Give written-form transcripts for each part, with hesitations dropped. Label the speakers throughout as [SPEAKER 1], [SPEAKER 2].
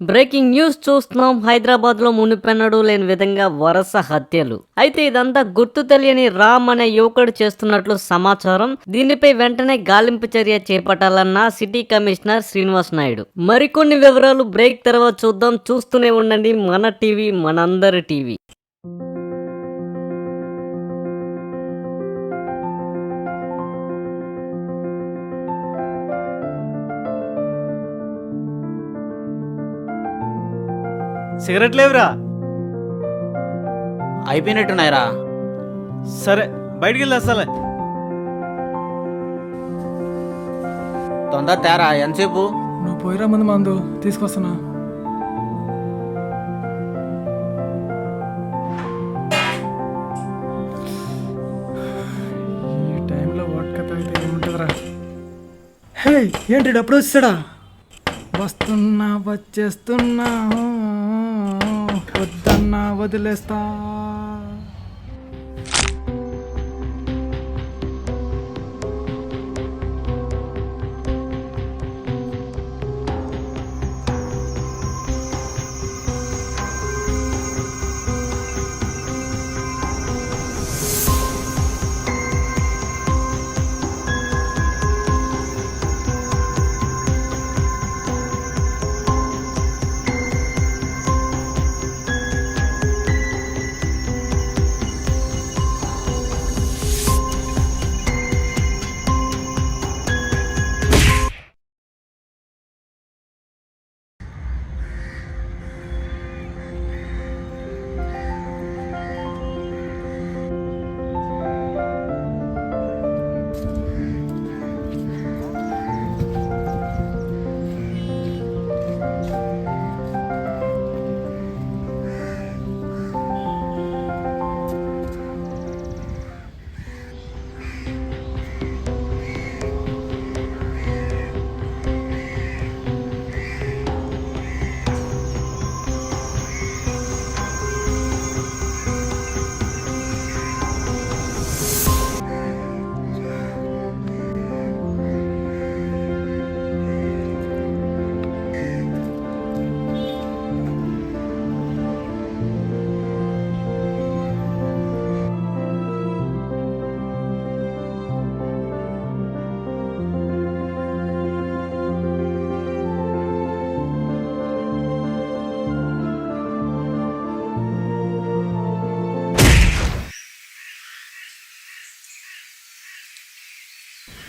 [SPEAKER 1] Breaking news చూస్తున్నాం. హైదరాబాద్ లో మునిపెన్నడూ లేని విధంగా వరుస హత్యలు. అయితే ఇదంతా గుర్తు తెలియని రామ్ అనే యువకుడు చేస్తున్నట్లు సమాచారం. దీనిపై వెంటనే గాలింపు చర్య చేపట్టాలన్న సిటీ కమిషనర్ శ్రీనివాస్ నాయుడు. మరికొన్ని వివరాలు బ్రేక్ తర్వాత చూద్దాం. చూస్తూనే ఉండండి మన టీవీ, మనందరి టీవీ.
[SPEAKER 2] సిగరెట్ లేవురా?
[SPEAKER 3] అయిపోయినట్టున్నాయిరా.
[SPEAKER 2] సరే బయటికి వెళ్ళి అసలే.
[SPEAKER 3] తొందర తేరా, ఎంతసేపు?
[SPEAKER 4] నువ్వు పోయిరా ముందు మందు తీసుకొస్తున్నా. ఈ టైంలో వడ్క తాగితే ఏముంటుందిరా? హే, ఏంటి అప్పుడు వచ్చాడా? వస్తున్నా వచ్చేస్తున్నా, వద్దన్నా వదిలేస్తా.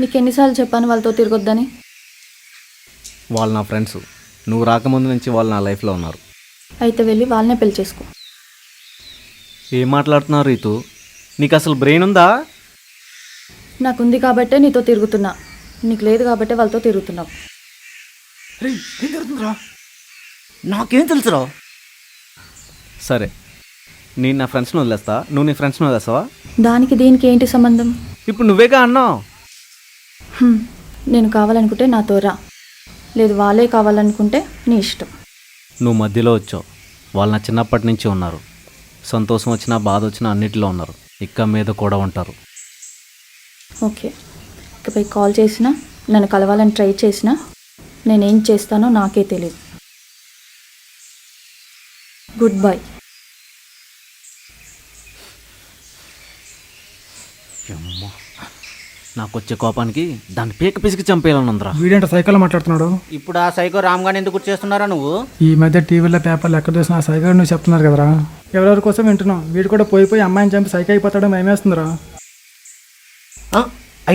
[SPEAKER 5] నీకు ఎన్నిసార్లు చెప్పాను వాళ్ళతో తిరగొద్దని?
[SPEAKER 2] వాళ్ళు నా ఫ్రెండ్స్. నువ్వు రాకముందు నుంచి వాళ్ళు నా లైఫ్లో ఉన్నారు.
[SPEAKER 5] అయితే వెళ్ళి వాళ్ళనే పెళ్లి చేసుకో.
[SPEAKER 2] ఏం మాట్లాడుతున్నావు రీతు? నీకు అసలు బ్రెయిన్ ఉందా?
[SPEAKER 5] నాకుంది కాబట్టే నీతో తిరుగుతున్నా, నీకు లేదు కాబట్టే వాళ్ళతో తిరుగుతున్నావు.
[SPEAKER 4] రే, ఏం జరుగుతుందిరా?
[SPEAKER 3] నాకేం తెలుసురా?
[SPEAKER 2] సరే, నేను నా ఫ్రెండ్స్ని వదిలేస్తా, నువ్వు నీ ఫ్రెండ్స్ని వదిలేస్తావా?
[SPEAKER 5] దానికి దీనికి ఏంటి సంబంధం?
[SPEAKER 2] ఇప్పుడు నువ్వేగా అన్నావు.
[SPEAKER 5] నేను కావాలనుకుంటే నాతో రా, లేదు వాళ్ళే కావాలనుకుంటే నీ ఇష్టం.
[SPEAKER 2] నువ్వు మధ్యలో వచ్చావు. వాళ్ళు నా చిన్నప్పటి నుంచి ఉన్నారు. సంతోషం వచ్చినా బాధ వచ్చినా అన్నిటిలో ఉన్నారు. ఇక్క మీద కూడా ఉంటారు.
[SPEAKER 5] ఓకే, ఇకపై కాల్ చేసినా నన్ను కలవాలని ట్రై చేసినా నేనేం చేస్తానో నాకే తెలియదు. Good bye.
[SPEAKER 2] అమ్మా, నాకు వచ్చే కోపానికి దాన్ని పీక పిసికి చంపేయాలని ఉందిరా.
[SPEAKER 4] వీడేంట సైకిల్లో మాట్లాడుతున్నాడు?
[SPEAKER 3] ఇప్పుడు ఆ సైకో రామ్ గాని ఎందుకు గుర్తు చేస్తున్నారా నువ్వు?
[SPEAKER 4] ఈ మధ్య టీవీలో పేపర్లు ఎక్కడ చూసినా ఆ సైకిల్ నువ్వు చెప్తున్నారు కదరా. ఎవరెవరి కోసం వింటున్నావు? వీడు కూడా పోయి అమ్మాయిని చంపి సైకిల్ అయిపోతాడో మేమేస్తుందిరా.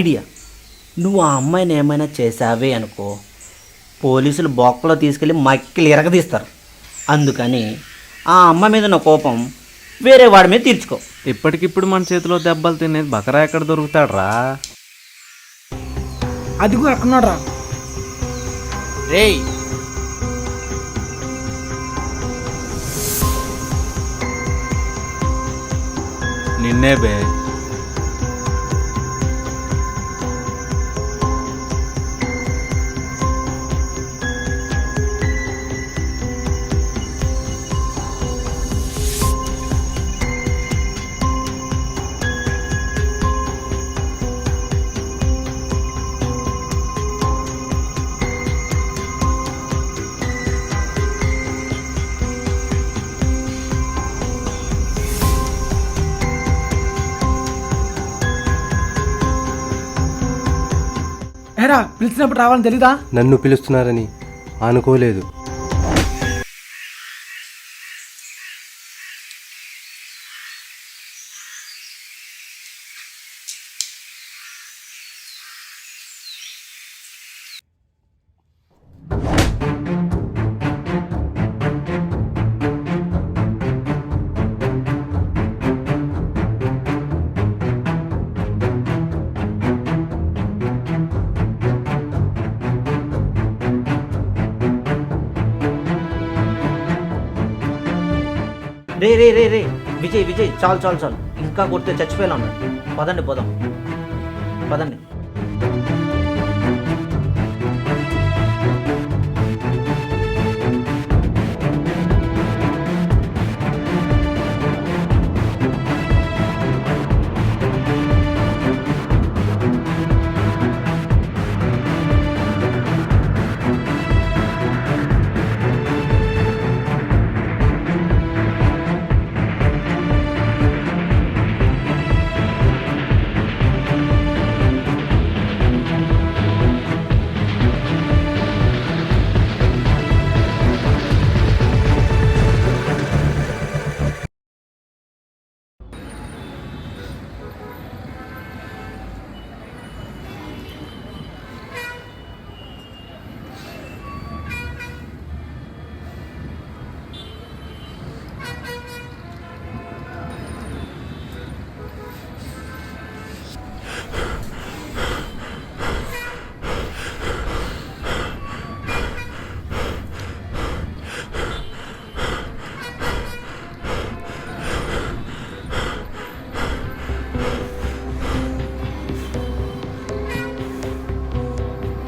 [SPEAKER 3] ఐడియా, నువ్వు ఆ అమ్మాయిని ఏమైనా చేసావే అనుకో, పోలీసులు బొక్కలో తీసుకెళ్ళి మక్కిలు ఎరగదీస్తారు. అందుకని ఆ అమ్మాయి మీద ఉన్న కోపం వేరే వాడి మీద తీర్చుకో.
[SPEAKER 2] ఇప్పటికిప్పుడు మన చేతిలో దెబ్బలు తినేది బకరా ఎక్కడ దొరుకుతాడ్రా?
[SPEAKER 4] అదిగో అక్కడున్నాడు రా.
[SPEAKER 3] రేయ్,
[SPEAKER 2] నిన్నే బే.
[SPEAKER 4] ఏరా పిలిచినప్పుడు రావాలని తెలీదా?
[SPEAKER 6] నన్ను పిలుస్తున్నారని అనుకోలేదు.
[SPEAKER 3] రే రే రే రే విజయ్ విజయ్ చాలు చాలు చాలు, ఇంకా కొడితే చచ్చిపోయేలా ఉన్నాడు. పదండి పోదాం, పదండి.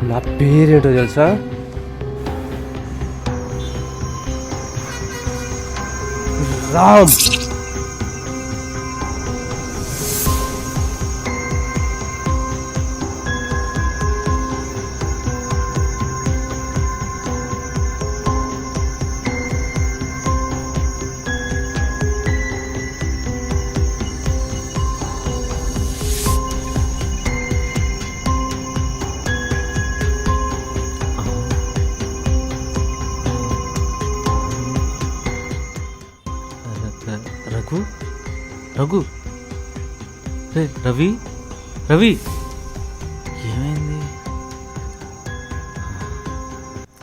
[SPEAKER 6] నా పేరేంటో తెలుసా? రామ్.
[SPEAKER 2] రఘు రఘు రే రవి రవి ఏమైంది?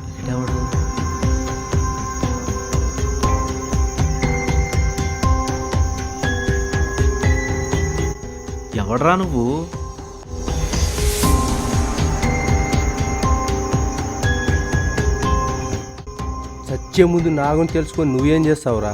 [SPEAKER 2] ఎక్కడెవడు? ఎవడ్రా నువ్వు?
[SPEAKER 6] సత్యం ముందు నాగుని తెలుసుకొని నువ్వేం చేస్తావురా?